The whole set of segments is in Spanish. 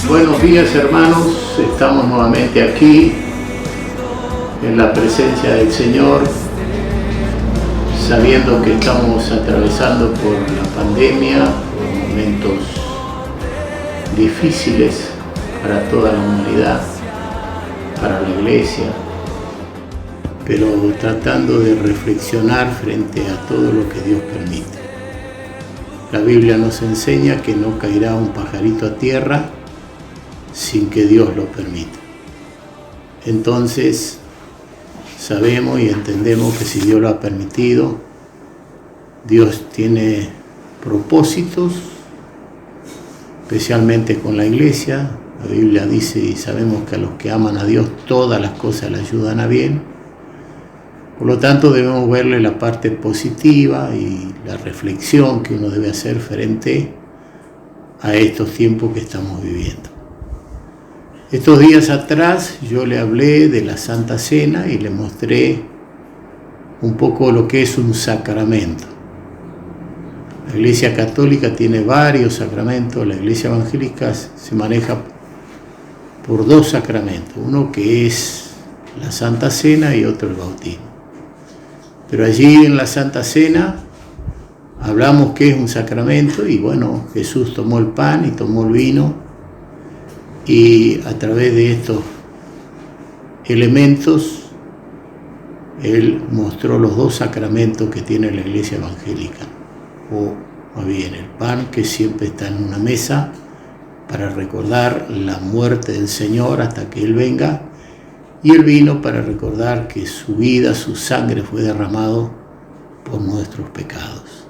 Buenos días, hermanos, estamos nuevamente aquí en la presencia del Señor, sabiendo que estamos atravesando por la pandemia, por momentos difíciles para toda la humanidad, para la iglesia, pero tratando de reflexionar frente a todo lo que Dios permite. La Biblia nos enseña que no caerá un pajarito a tierra sin que Dios lo permita. Entonces, sabemos y entendemos que si Dios lo ha permitido, Dios tiene propósitos, especialmente con la iglesia. La Biblia dice, y sabemos que a los que aman a Dios todas las cosas le ayudan a bien. Por lo tanto, debemos verle la parte positiva y la reflexión que uno debe hacer frente a estos tiempos que estamos viviendo. Estos días atrás yo le hablé de la Santa Cena y le mostré un poco lo que es un sacramento. La Iglesia Católica tiene varios sacramentos, la Iglesia Evangélica se maneja por dos sacramentos, uno que es la Santa Cena y otro el bautismo. Pero allí en la Santa Cena hablamos que es un sacramento y bueno, Jesús tomó el pan y tomó el vino y a través de estos elementos Él mostró los dos sacramentos que tiene la Iglesia Evangélica, o más bien el pan que siempre está en una mesa para recordar la muerte del Señor hasta que Él venga, y el vino para recordar que su vida, su sangre fue derramado por nuestros pecados.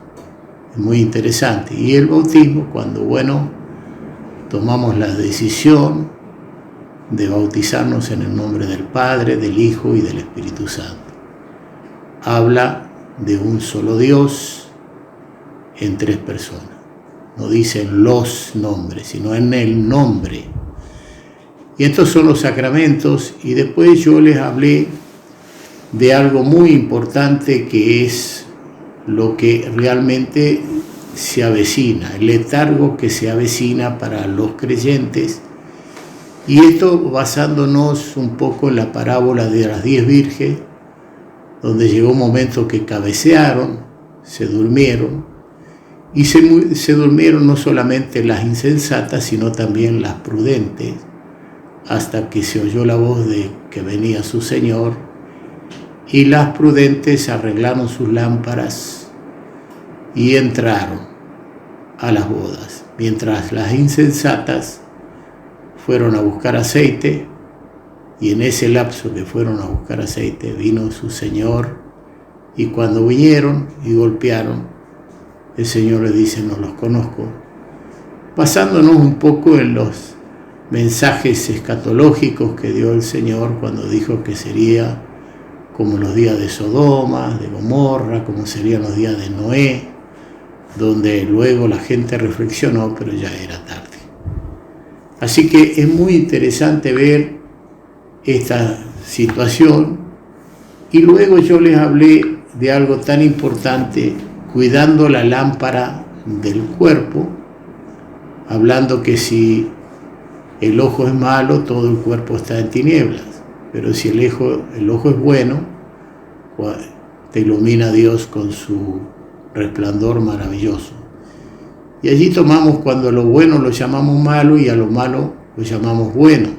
Es muy interesante. Y el bautismo, cuando tomamos la decisión de bautizarnos en el nombre del Padre, del Hijo y del Espíritu Santo. Habla de un solo Dios en tres personas. No dicen los nombres, sino en el nombre. Y estos son los sacramentos, y después yo les hablé de algo muy importante que es lo que realmente se avecina, el letargo que se avecina para los creyentes, y esto basándonos un poco en la parábola de las 10 vírgenes, donde llegó un momento que cabecearon, se durmieron, y se durmieron no solamente las insensatas, sino también las prudentes, hasta que se oyó la voz de que venía su Señor, y las prudentes arreglaron sus lámparas y entraron a las bodas, mientras las insensatas fueron a buscar aceite, y en ese lapso que fueron a buscar aceite vino su Señor, y cuando vinieron y golpearon, el Señor les dice: no los conozco, basándonos un poco en los mensajes escatológicos que dio el Señor cuando dijo que sería como los días de Sodoma, de Gomorra, como serían los días de Noé, donde luego la gente reflexionó, pero ya era tarde. Así que es muy interesante ver esta situación. Y luego yo les hablé de algo tan importante, cuidando la lámpara del cuerpo, hablando que si el ojo es malo, todo el cuerpo está en tinieblas, pero si el ojo es bueno, te ilumina Dios con su resplandor maravilloso. Y allí tomamos cuando a lo bueno lo llamamos malo y a lo malo lo llamamos bueno.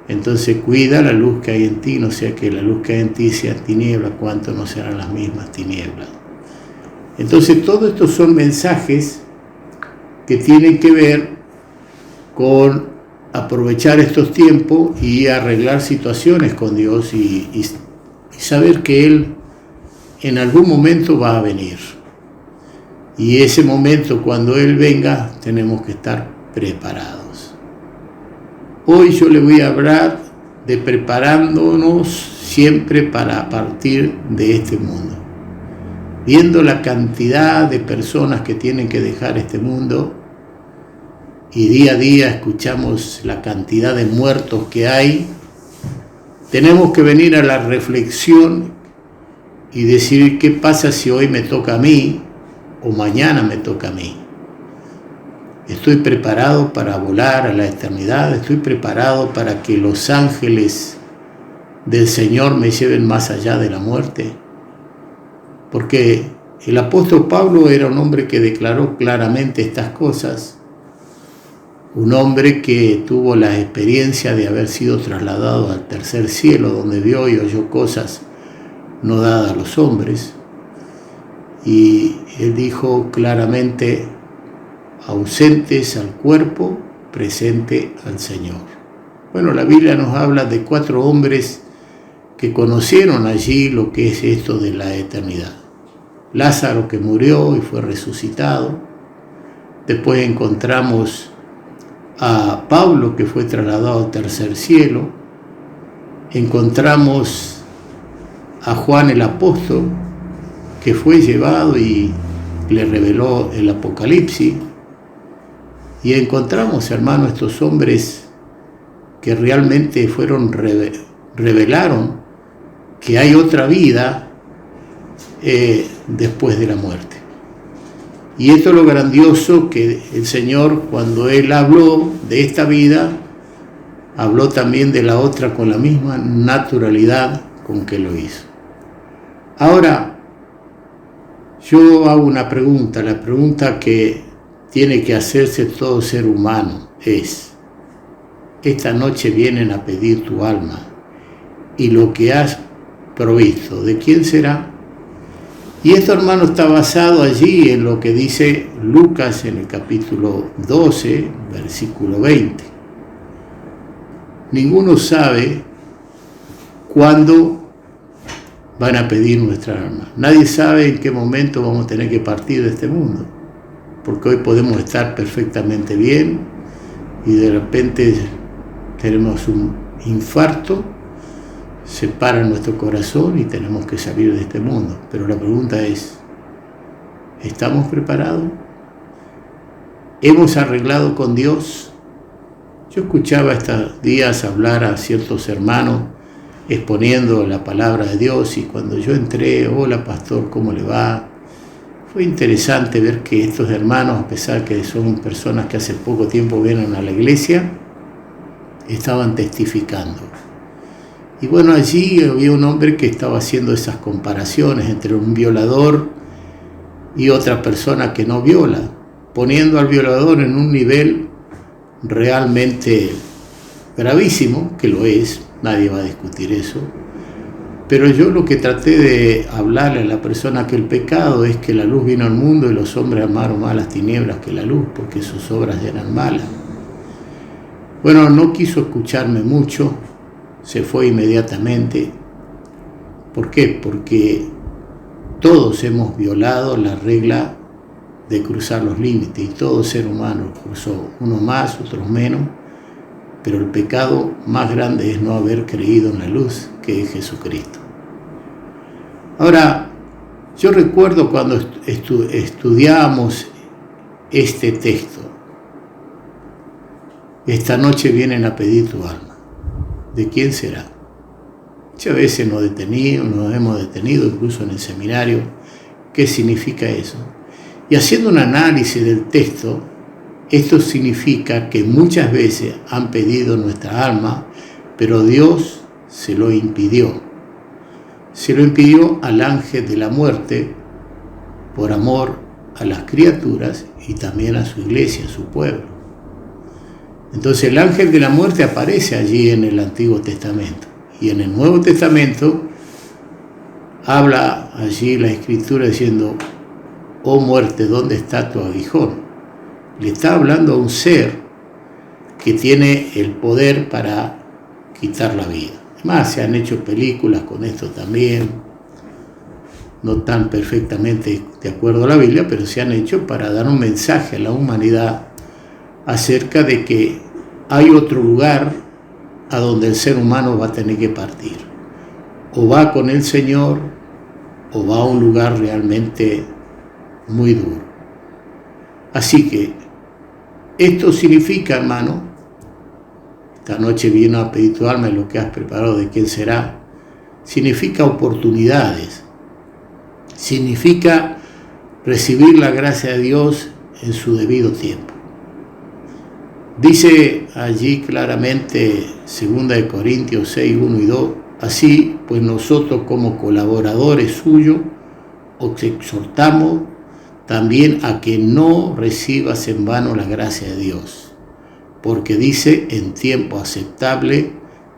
Entonces cuida la luz que hay en ti, no sea que la luz que hay en ti sea tiniebla, cuánto no serán las mismas tinieblas. Entonces todos estos son mensajes que tienen que ver con aprovechar estos tiempos y arreglar situaciones con Dios y saber que Él en algún momento va a venir. Y ese momento, cuando Él venga, tenemos que estar preparados. Hoy yo le voy a hablar de preparándonos siempre para partir de este mundo. Viendo la cantidad de personas que tienen que dejar este mundo, y día a día escuchamos la cantidad de muertos que hay, tenemos que venir a la reflexión y decir: ¿qué pasa si hoy me toca a mí o mañana me toca a mí? Estoy preparado para volar a la eternidad. Estoy preparado para que los ángeles del Señor me lleven más allá de la muerte. Porque el apóstol Pablo era un hombre que declaró claramente estas cosas. Un hombre que tuvo la experiencia de haber sido trasladado al tercer cielo, donde vio y oyó cosas no dadas a los hombres. Y él dijo claramente: ausentes al cuerpo, presente al Señor. Bueno, la Biblia nos habla de 4 hombres que conocieron allí lo que es esto de la eternidad. Lázaro, que murió y fue resucitado. Después encontramos a Pablo, que fue trasladado al tercer cielo. Encontramos a Juan el apóstol, que fue llevado y le reveló el Apocalipsis. Y encontramos, hermano, estos hombres que realmente revelaron que hay otra vida después de la muerte. Y esto es lo grandioso, que el Señor, cuando Él habló de esta vida, habló también de la otra con la misma naturalidad con que lo hizo. Ahora, yo hago una pregunta. La pregunta que tiene que hacerse todo ser humano es: esta noche vienen a pedir tu alma, y lo que has provisto, ¿de quién será? Y esto, hermano, está basado allí en lo que dice Lucas en el capítulo 12, versículo 20. Ninguno sabe cuándo van a pedir nuestra alma. Nadie sabe en qué momento vamos a tener que partir de este mundo. Porque hoy podemos estar perfectamente bien y de repente tenemos un infarto, se para nuestro corazón y tenemos que salir de este mundo. Pero la pregunta es: ¿estamos preparados? ¿Hemos arreglado con Dios? Yo escuchaba estos días hablar a ciertos hermanos exponiendo la palabra de Dios, y cuando yo entré: hola pastor, ¿cómo le va? Fue interesante ver que estos hermanos, a pesar que son personas que hace poco tiempo vienen a la iglesia, estaban testificando. Y bueno, allí había un hombre que estaba haciendo esas comparaciones entre un violador y otra persona que no viola, poniendo al violador en un nivel realmente gravísimo, que lo es, nadie va a discutir eso. Pero yo lo que traté de hablarle a la persona, que el pecado es que la luz vino al mundo y los hombres amaron más las tinieblas que la luz, porque sus obras eran malas. Bueno, no quiso escucharme mucho, se fue inmediatamente. ¿Por qué? Porque todos hemos violado la regla de cruzar los límites, y todo ser humano cruzó, unos más, otros menos, pero el pecado más grande es no haber creído en la luz, que es Jesucristo. Ahora, yo recuerdo cuando estudiábamos este texto: esta noche vienen a pedir tu alma, ¿de quién será? Muchas veces nos hemos detenido, incluso en el seminario, ¿qué significa eso? Y haciendo un análisis del texto, esto significa que muchas veces han pedido nuestra alma, pero Dios se lo impidió. Se lo impidió al ángel de la muerte por amor a las criaturas y también a su iglesia, a su pueblo. Entonces el ángel de la muerte aparece allí en el Antiguo Testamento, y en el Nuevo Testamento habla allí la Escritura diciendo: oh muerte, ¿dónde está tu aguijón? Le está hablando a un ser que tiene el poder para quitar la vida. Además, se han hecho películas con esto también, no tan perfectamente de acuerdo a la Biblia, pero se han hecho para dar un mensaje a la humanidad acerca de que hay otro lugar a donde el ser humano va a tener que partir. O va con el Señor, o va a un lugar realmente muy duro. Así que esto significa, hermano, esta noche vino a pedir tu alma y lo que has preparado, ¿de quién será? Significa oportunidades, significa recibir la gracia de Dios en su debido tiempo. Dice allí claramente 2 Corintios 6, 1 y 2, así pues nosotros como colaboradores suyos os exhortamos también a que no recibas en vano la gracia de Dios, porque dice, en tiempo aceptable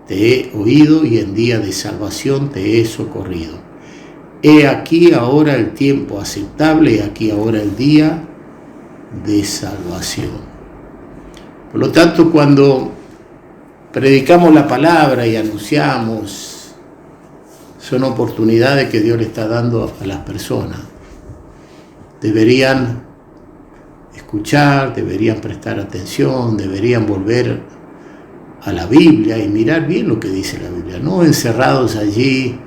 te he oído y en día de salvación te he socorrido. He aquí ahora el tiempo aceptable, he aquí ahora el día de salvación. Por lo tanto, cuando predicamos la palabra y anunciamos, son oportunidades que Dios le está dando a las personas. Deberían escuchar, deberían prestar atención, deberían volver a la Biblia y mirar bien lo que dice la Biblia, no encerrados allí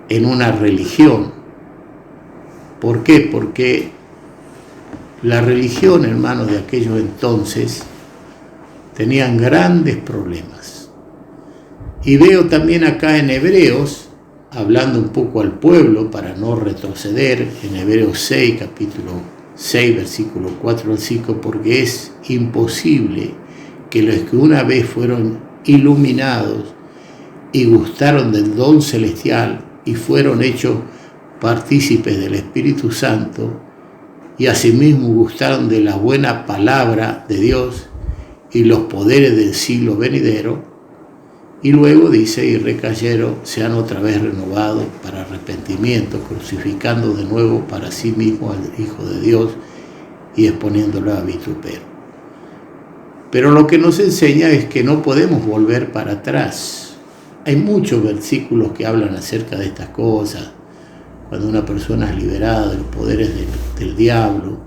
en una religión. ¿Por qué? Porque la religión, hermanos, de aquellos entonces tenían grandes problemas. Y veo también acá en Hebreos, hablando un poco al pueblo para no retroceder, en Hebreos 6, capítulo 6, versículo 4 al 5, porque es imposible que los que una vez fueron iluminados y gustaron del don celestial y fueron hechos partícipes del Espíritu Santo y asimismo gustaron de la buena palabra de Dios y los poderes del siglo venidero, y luego dice, y recayeron, sean otra vez renovados para arrepentimiento, crucificando de nuevo para sí mismo al Hijo de Dios y exponiéndolo a vitupero. Pero lo que nos enseña es que no podemos volver para atrás. Hay muchos versículos que hablan acerca de estas cosas. Cuando una persona es liberada de los poderes del diablo,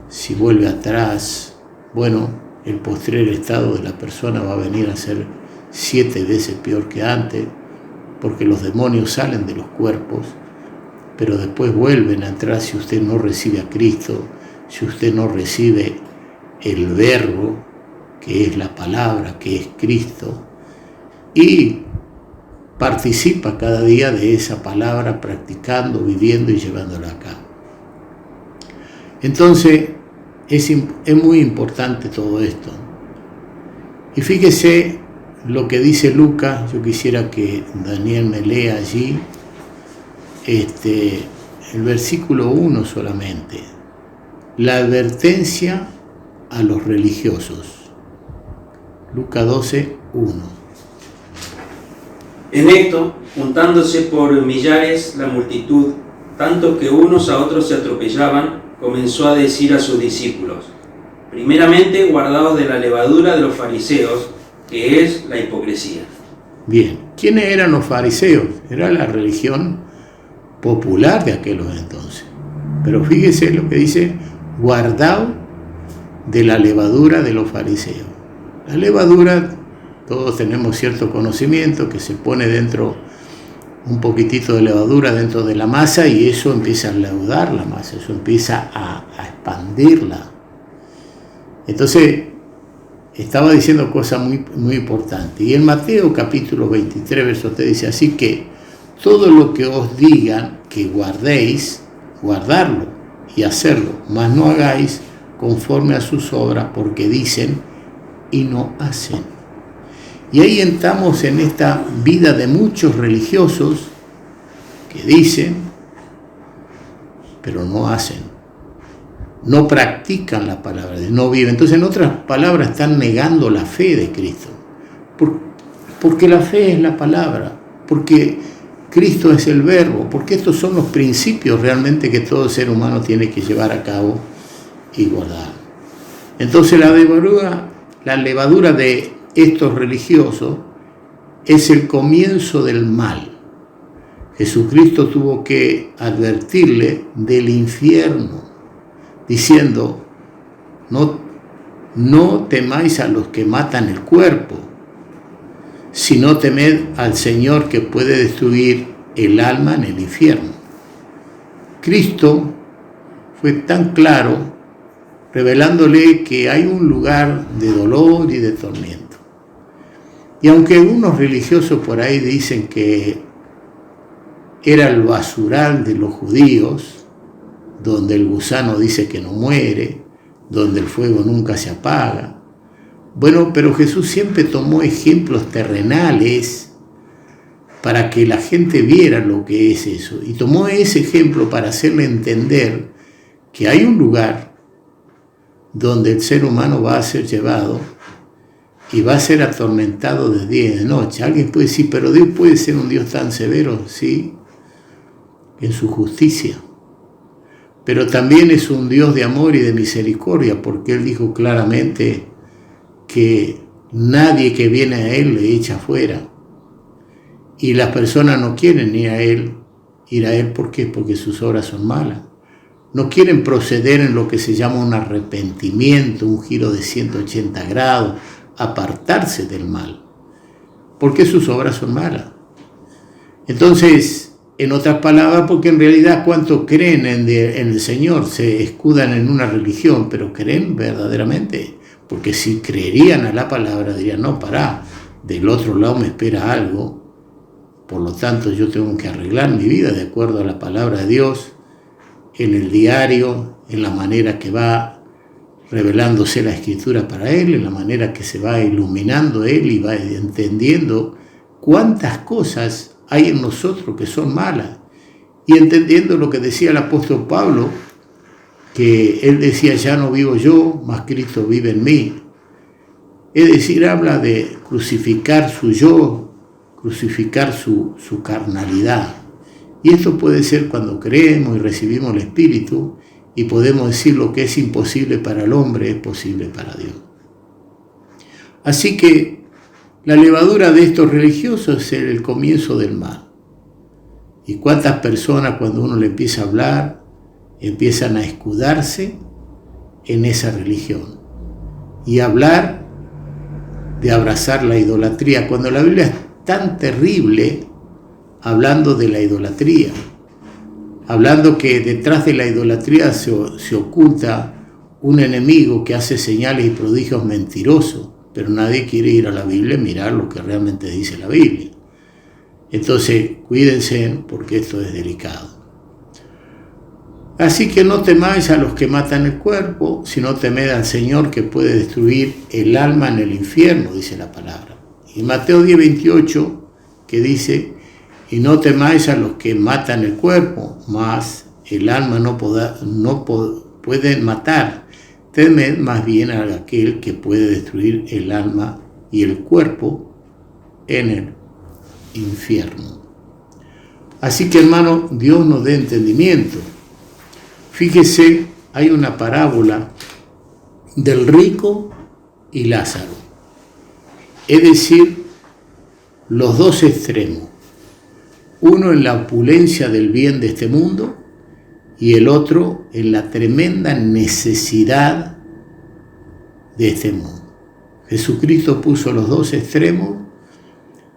si vuelve atrás, bueno, el postrer estado de la persona va a venir a ser 7 veces peor que antes, porque los demonios salen de los cuerpos, pero después vuelven a entrar si usted no recibe a Cristo, si usted no recibe el verbo, que es la palabra, que es Cristo, y participa cada día de esa palabra, practicando, viviendo y llevándola a cabo. Entonces, es muy importante todo esto. Y fíjese lo que dice Lucas. Yo quisiera que Daniel me lea allí el versículo 1 solamente. La advertencia a los religiosos. Lucas 12, 1. En esto, juntándose por millares la multitud, tanto que unos a otros se atropellaban, comenzó a decir a sus discípulos: primeramente, guardaos de la levadura de los fariseos, que es la hipocresía. Bien, ¿quiénes eran los fariseos? Era la religión popular de aquellos entonces. Pero fíjese lo que dice, guardaos de la levadura de los fariseos. La levadura, todos tenemos cierto conocimiento, que se pone dentro un poquitito de levadura dentro de la masa y eso empieza a leudar la masa, eso empieza a expandirla. Entonces, estaba diciendo cosas muy, muy importantes. Y en Mateo capítulo 23, verso 3 dice, así que todo lo que os digan que guardéis, guardarlo y hacerlo, mas no hagáis conforme a sus obras, porque dicen y no hacen. Y ahí entramos en esta vida de muchos religiosos que dicen, pero no hacen, no practican la palabra, no viven. Entonces, en otras palabras, están negando la fe de Cristo. Porque la fe es la palabra, porque Cristo es el verbo, porque estos son los principios realmente que todo ser humano tiene que llevar a cabo y guardar. Entonces, la levadura de estos religiosos es el comienzo del mal. Jesucristo tuvo que advertirle del infierno, diciendo, no temáis a los que matan el cuerpo, sino temed al Señor que puede destruir el alma en el infierno. Cristo fue tan claro, revelándole que hay un lugar de dolor y de tormento. Y aunque algunos religiosos por ahí dicen que era el basural de los judíos, donde el gusano dice que no muere, donde el fuego nunca se apaga, Bueno, pero Jesús siempre tomó ejemplos terrenales para que la gente viera lo que es eso. Y tomó ese ejemplo para hacerle entender que hay un lugar donde el ser humano va a ser llevado y va a ser atormentado de día y de noche. Alguien puede decir, pero Dios puede ser un Dios tan severo, sí, en su justicia. Pero también es un Dios de amor y de misericordia, porque Él dijo claramente que nadie que viene a Él le echa fuera. Y las personas no quieren ir a Él, ¿por qué? Porque sus obras son malas. No quieren proceder en lo que se llama un arrepentimiento, un giro de 180 grados, apartarse del mal, porque sus obras son malas. Entonces, en otras palabras, porque en realidad cuántos creen en el Señor, se escudan en una religión, pero creen verdaderamente, porque si creerían a la palabra dirían, no, pará, del otro lado me espera algo, por lo tanto yo tengo que arreglar mi vida de acuerdo a la palabra de Dios, en el diario, en la manera que va revelándose la Escritura para él, en la manera que se va iluminando él y va entendiendo cuántas cosas hay en nosotros que son malas, y entendiendo lo que decía el apóstol Pablo, que él decía, ya no vivo yo, mas Cristo vive en mí. Es decir, habla de crucificar su yo, crucificar su carnalidad. Y esto puede ser cuando creemos y recibimos el Espíritu, y podemos decir lo que es imposible para el hombre es posible para Dios. Así que la levadura de estos religiosos es el comienzo del mal. Y cuántas personas cuando uno le empieza a hablar, empiezan a escudarse en esa religión. Y hablar de abrazar la idolatría, cuando la Biblia es tan terrible hablando de la idolatría. Hablando que detrás de la idolatría se oculta un enemigo que hace señales y prodigios mentirosos, pero nadie quiere ir a la Biblia y mirar lo que realmente dice la Biblia. Entonces, cuídense porque esto es delicado. Así que no temáis a los que matan el cuerpo, sino temed al Señor que puede destruir el alma en el infierno, dice la palabra. Y Mateo 10:28, que dice, y no temáis a los que matan el cuerpo, mas el alma no pueden matar. Temed más bien a aquel que puede destruir el alma y el cuerpo en el infierno. Así que, hermano, Dios nos dé entendimiento. Fíjese, hay una parábola del rico y Lázaro. Es decir, los dos extremos. Uno en la opulencia del bien de este mundo y el otro en la tremenda necesidad de este mundo. Jesucristo puso los dos extremos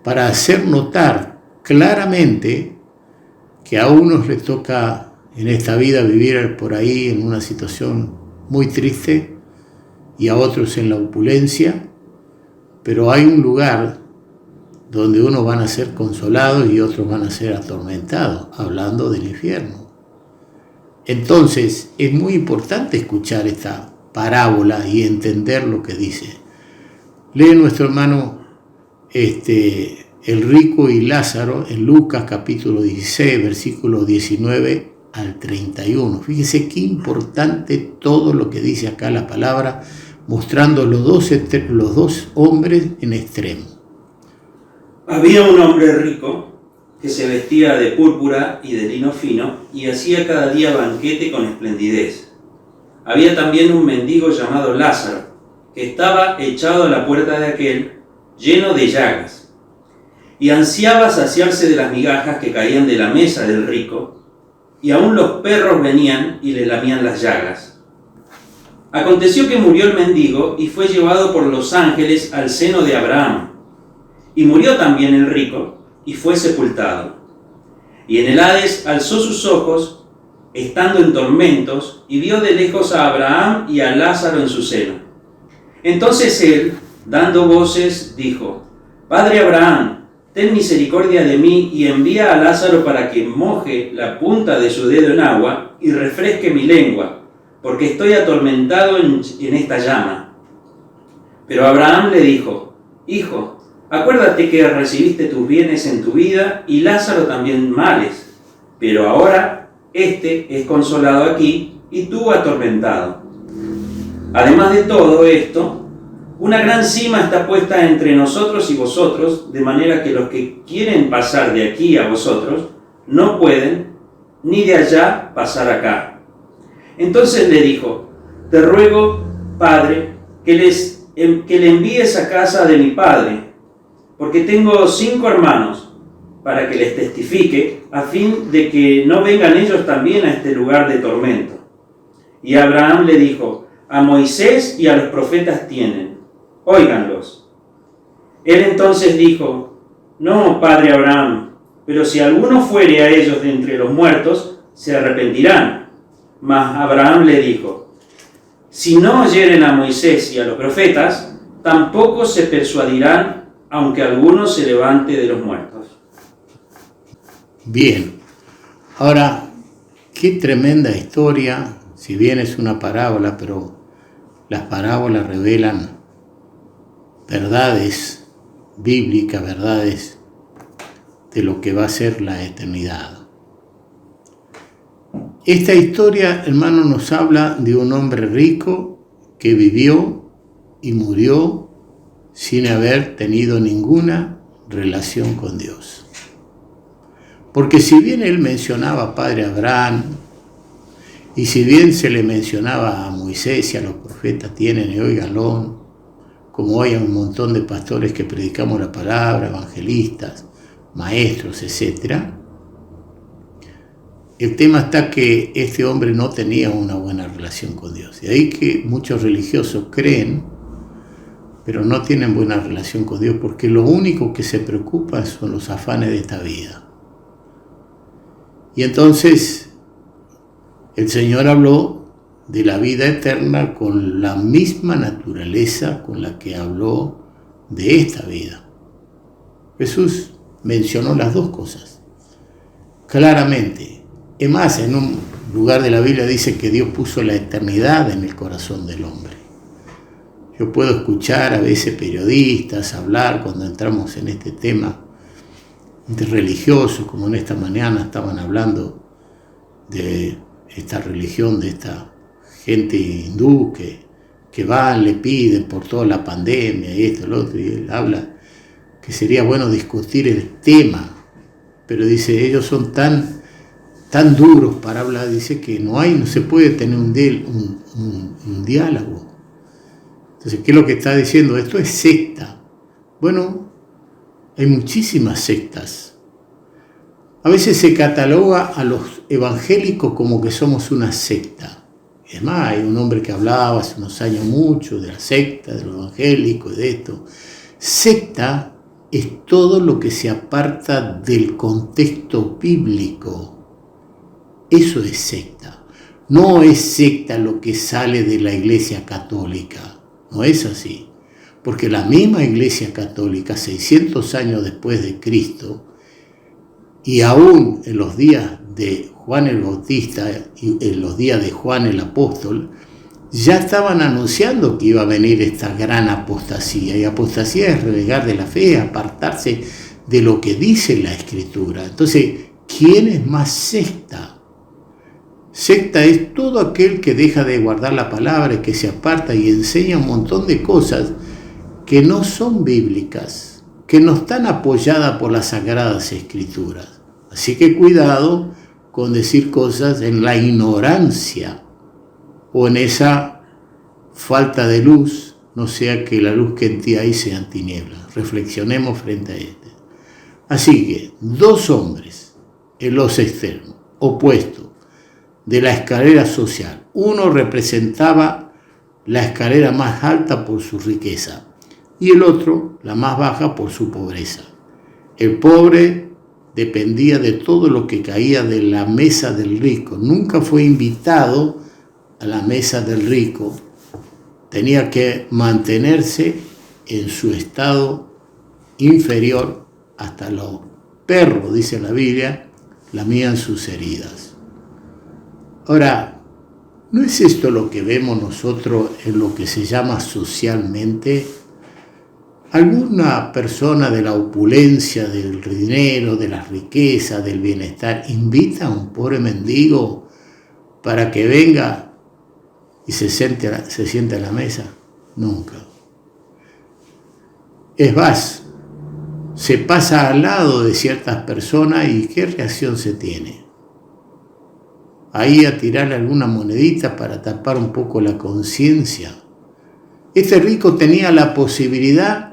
para hacer notar claramente que a unos les toca en esta vida vivir por ahí en una situación muy triste y a otros en la opulencia, pero hay un lugar donde unos van a ser consolados y otros van a ser atormentados, hablando del infierno. Entonces, es muy importante escuchar esta parábola y entender lo que dice. Lee nuestro hermano el rico y Lázaro en Lucas capítulo 16, versículos 19 al 31. Fíjese qué importante todo lo que dice acá la palabra, mostrando los dos hombres en extremo. Había un hombre rico que se vestía de púrpura y de lino fino y hacía cada día banquete con esplendidez. Había también un mendigo llamado Lázaro, que estaba echado a la puerta de aquel, lleno de llagas, y ansiaba saciarse de las migajas que caían de la mesa del rico, y aún los perros venían y le lamían las llagas. Aconteció que murió el mendigo y fue llevado por los ángeles al seno de Abraham. Y murió también el rico, y fue sepultado. Y en el Hades alzó sus ojos, estando en tormentos, y vio de lejos a Abraham y a Lázaro en su seno. Entonces él, dando voces, dijo, Padre Abraham, ten misericordia de mí, y envía a Lázaro para que moje la punta de su dedo en agua, y refresque mi lengua, porque estoy atormentado en esta llama. Pero Abraham le dijo: Hijo, acuérdate que recibiste tus bienes en tu vida y Lázaro también males, pero ahora este es consolado aquí y tú atormentado. Además de todo esto, una gran sima está puesta entre nosotros y vosotros, de manera que los que quieren pasar de aquí a vosotros no pueden, ni de allá pasar acá. Entonces le dijo: Te ruego, Padre, que le envíes a casa de mi padre, porque tengo 5 hermanos, para que les testifique, a fin de que no vengan ellos también a este lugar de tormento. Y Abraham le dijo: A Moisés y a los profetas tienen, óiganlos. Él entonces dijo: No, padre Abraham, pero si alguno fuere a ellos de entre los muertos, se arrepentirán. Mas Abraham le dijo: Si no oyeren a Moisés y a los profetas, tampoco se persuadirán, aunque alguno se levante de los muertos. Bien, ahora, qué tremenda historia, si bien es una parábola, pero las parábolas revelan verdades bíblicas, verdades de lo que va a ser la eternidad. Esta historia, hermano, nos habla de un hombre rico que vivió y murió sin haber tenido ninguna relación con Dios. Porque si bien él mencionaba a padre Abraham, y si bien se le mencionaba a Moisés y a los profetas, tienen y óiganlo, como hoy hay un montón de pastores que predicamos la palabra, evangelistas, maestros, etc., el tema está que este hombre no tenía una buena relación con Dios. Y ahí que muchos religiosos creen, pero no tienen buena relación con Dios, porque lo único que se preocupa son los afanes de esta vida. Y entonces el Señor habló de la vida eterna con la misma naturaleza con la que habló de esta vida. Jesús mencionó las dos cosas claramente. Es más, en un lugar de la Biblia dice que Dios puso la eternidad en el corazón del hombre. Yo puedo escuchar a veces periodistas hablar cuando entramos en este tema de religiosos, como en esta mañana estaban hablando de esta religión, de esta gente hindú que van, le piden por toda la pandemia y esto, lo otro, y él habla que sería bueno discutir el tema, pero dice, ellos son tan duros para hablar, dice que no se puede tener un diálogo. Entonces, ¿qué es lo que está diciendo? Esto es secta. Bueno, hay muchísimas sectas. A veces se cataloga a los evangélicos como que somos una secta. Es más, hay un hombre que hablaba hace unos años mucho de la secta, de los evangélicos, de esto. Secta es todo lo que se aparta del contexto bíblico. Eso es secta. No es secta lo que sale de la Iglesia Católica. No es así. Porque la misma Iglesia Católica, 600 años después de Cristo, y aún en los días de Juan el Bautista y en los días de Juan el Apóstol, ya estaban anunciando que iba a venir esta gran apostasía. Y apostasía es renegar de la fe, apartarse de lo que dice la Escritura. Entonces, ¿quién es más secta? Secta es todo aquel que deja de guardar la palabra, que se aparta y enseña un montón de cosas que no son bíblicas, que no están apoyadas por las Sagradas Escrituras. Así que cuidado con decir cosas en la ignorancia o en esa falta de luz, no sea que la luz que en ti hay sean tinieblas. Reflexionemos frente a esto. Así que 2 hombres en los extremos, opuestos, de la escalera social. Uno representaba la escalera más alta por su riqueza y el otro la más baja por su pobreza. El pobre dependía de todo lo que caía de la mesa del rico. Nunca fue invitado a la mesa del rico. Tenía que mantenerse en su estado inferior. Hasta los perros, dice la Biblia, lamían sus heridas. Ahora, ¿no es esto lo que vemos nosotros en lo que se llama socialmente ¿Alguna persona de la opulencia, del dinero, de la riqueza, del bienestar, invita a un pobre mendigo para que venga y se siente a la mesa? Nunca. Es más, se pasa al lado de ciertas personas y ¿qué reacción se tiene? Ahí a tirarle alguna monedita para tapar un poco la conciencia. Este rico tenía la posibilidad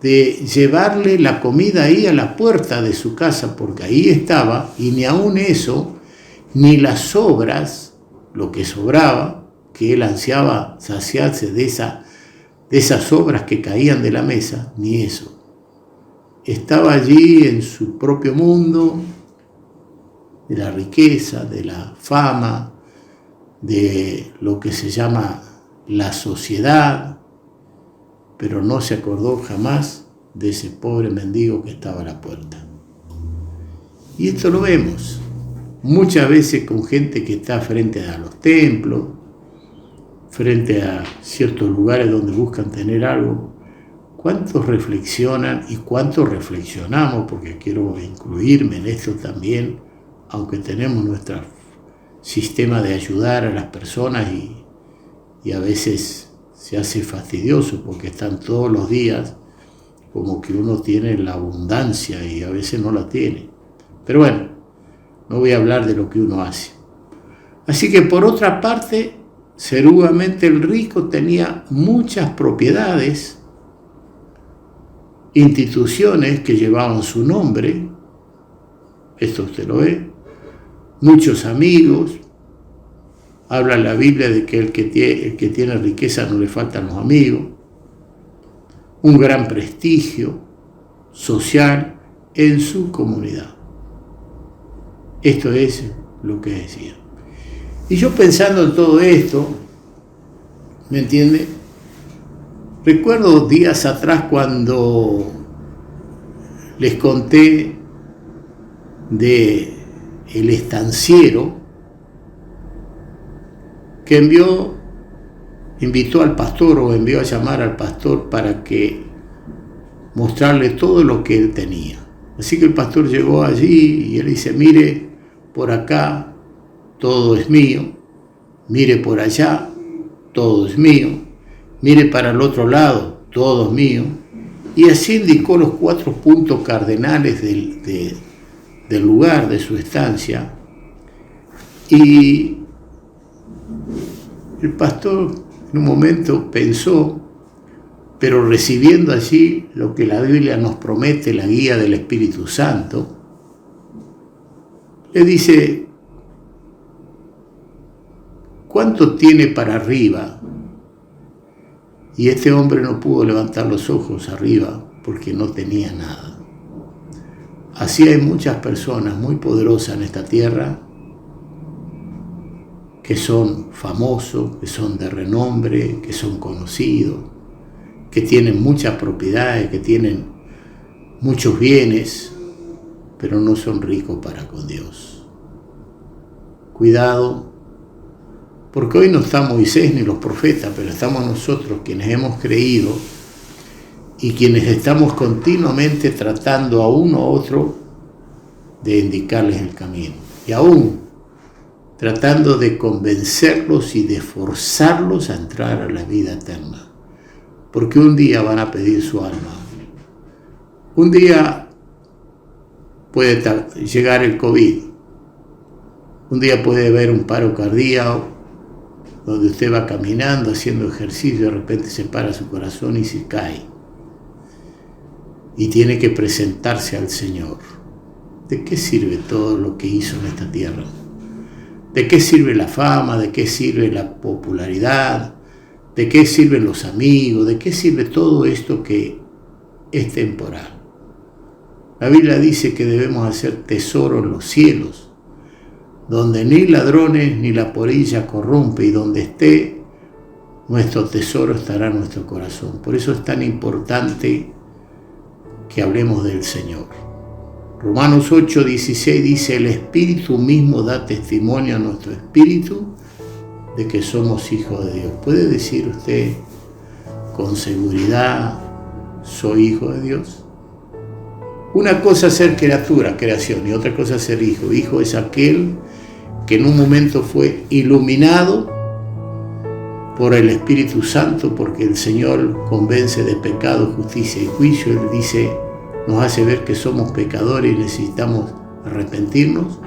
de llevarle la comida ahí a la puerta de su casa, porque ahí estaba, y ni aun eso, ni las sobras, lo que sobraba, que él ansiaba saciarse de esas sobras que caían de la mesa, ni eso. Estaba allí en su propio mundo, de la riqueza, de la fama, de lo que se llama la sociedad, pero no se acordó jamás de ese pobre mendigo que estaba a la puerta. Y esto lo vemos muchas veces con gente que está frente a los templos, frente a ciertos lugares donde buscan tener algo. ¿Cuántos reflexionan y cuántos reflexionamos? Porque quiero incluirme en esto también, aunque tenemos nuestro sistema de ayudar a las personas y a veces se hace fastidioso porque están todos los días como que uno tiene la abundancia y a veces no la tiene. Pero bueno, no voy a hablar de lo que uno hace. Así que por otra parte, seguramente el rico tenía muchas propiedades, instituciones que llevaban su nombre, esto usted lo ve, muchos amigos. Habla la Biblia de que el que tiene riqueza no le faltan los amigos, un gran prestigio social en su comunidad. Esto es lo que decía. Y yo pensando en todo esto, ¿me entiende? Recuerdo días atrás cuando les conté de el estanciero que invitó al pastor o envió a llamar al pastor para que mostrarle todo lo que él tenía. Así que el pastor llegó allí y él dice, mire, por acá todo es mío, mire por allá, todo es mío, mire para el otro lado, todo es mío. Y así indicó los 4 puntos cardenales del lugar, de su estancia. Y el pastor en un momento pensó, pero recibiendo allí lo que la Biblia nos promete, la guía del Espíritu Santo, le dice, ¿cuánto tiene para arriba? Y este hombre no pudo levantar los ojos arriba porque no tenía nada. Así hay muchas personas muy poderosas en esta tierra que son famosos, que son de renombre, que son conocidos, que tienen muchas propiedades, que tienen muchos bienes, pero no son ricos para con Dios. Cuidado, porque hoy no está Moisés ni los profetas, pero estamos nosotros quienes hemos creído y quienes estamos continuamente tratando a uno u otro de indicarles el camino. Y aún tratando de convencerlos y de forzarlos a entrar a la vida eterna. Porque un día van a pedir su alma. Un día puede llegar el COVID. Un día puede haber un paro cardíaco donde usted va caminando, haciendo ejercicio, de repente se para su corazón y se cae. Y tiene que presentarse al Señor. ¿De qué sirve todo lo que hizo en esta tierra? ¿De qué sirve la fama? ¿De qué sirve la popularidad? ¿De qué sirven los amigos? ¿De qué sirve todo esto que es temporal? La Biblia dice que debemos hacer tesoro en los cielos, donde ni ladrones ni la polilla corrompe, y donde esté nuestro tesoro estará en nuestro corazón. Por eso es tan importante que hablemos del Señor. Romanos 8:16 dice, el Espíritu mismo da testimonio a nuestro espíritu de que somos hijos de Dios. ¿Puede decir usted con seguridad, soy hijo de Dios. Una cosa es ser criatura, creación, y otra cosa es ser hijo. Hijo es aquel que en un momento fue iluminado por el Espíritu Santo, porque el Señor convence de pecado, justicia y juicio. Él dice, nos hace ver que somos pecadores y necesitamos arrepentirnos.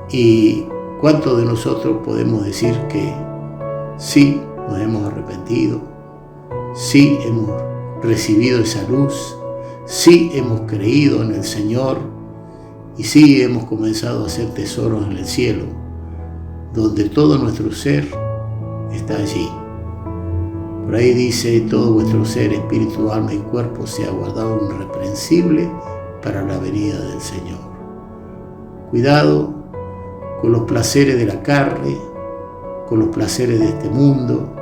¿Y cuántos de nosotros podemos decir que sí nos hemos arrepentido, sí hemos recibido esa luz, sí hemos creído en el Señor y sí hemos comenzado a hacer tesoros en el cielo, donde todo nuestro ser está allí? Por ahí dice, todo vuestro ser, espíritu, alma y cuerpo sea guardado irreprensible para la venida del Señor. Cuidado con los placeres de la carne, con los placeres de este mundo,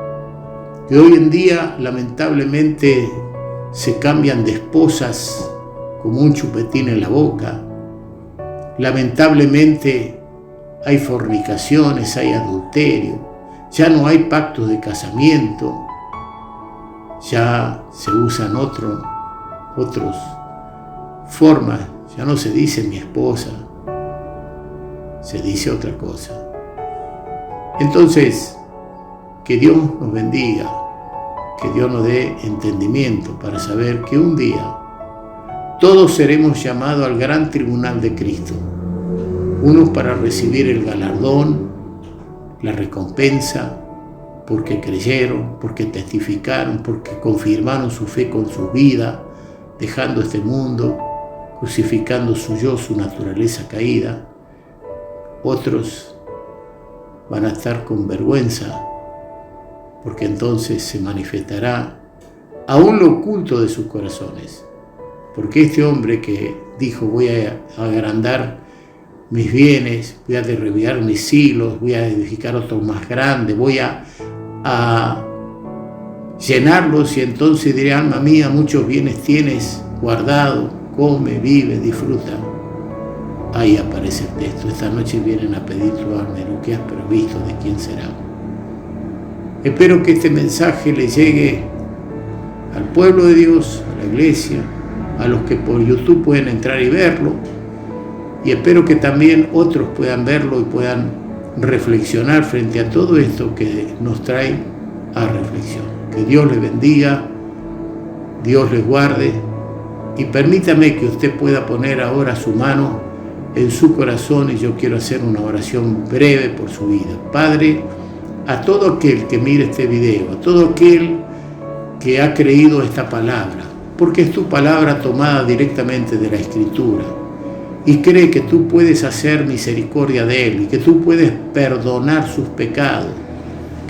que hoy en día lamentablemente se cambian de esposas como un chupetín en la boca. Lamentablemente hay fornicaciones, hay adulterio, ya no hay pactos de casamiento, ya se usan otras formas, ya no se dice mi esposa, se dice otra cosa. Entonces, que Dios nos bendiga, que Dios nos dé entendimiento para saber que un día todos seremos llamados al gran tribunal de Cristo, unos para recibir el galardón, la recompensa, porque creyeron, porque testificaron, porque confirmaron su fe con su vida, dejando este mundo, crucificando su yo, su naturaleza caída. Otros van a estar con vergüenza, porque entonces se manifestará aún lo oculto de sus corazones. Porque este hombre que dijo, voy a agrandar mis bienes, voy a derribar mis hilos, voy a edificar otros más grandes, voy a llenarlos, y entonces diré, alma mía, muchos bienes tienes guardado, come, vive, disfruta. Ahí aparece el texto, esta noche vienen a pedir tu alma, y lo que has previsto, ¿de quién será? Espero que este mensaje le llegue al pueblo de Dios, a la iglesia, a los que por YouTube pueden entrar y verlo, y espero que también otros puedan verlo y puedan reflexionar frente a todo esto que nos trae a reflexión. Que Dios les bendiga, Dios les guarde, y permítame que usted pueda poner ahora su mano en su corazón, y yo quiero hacer una oración breve por su vida. Padre, a todo aquel que mire este video, a todo aquel que ha creído esta palabra, porque es tu palabra tomada directamente de la Escritura, y cree que tú puedes hacer misericordia de él y que tú puedes perdonar sus pecados,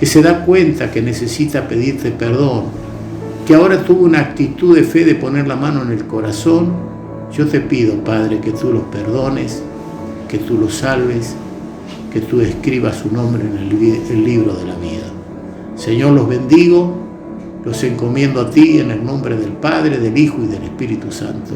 que se da cuenta que necesita pedirte perdón, que ahora tuvo una actitud de fe de poner la mano en el corazón, yo te pido, Padre, que tú los perdones, que tú los salves, que tú escribas su nombre en el libro de la vida. Señor, los bendigo, los encomiendo a ti en el nombre del Padre, del Hijo y del Espíritu Santo.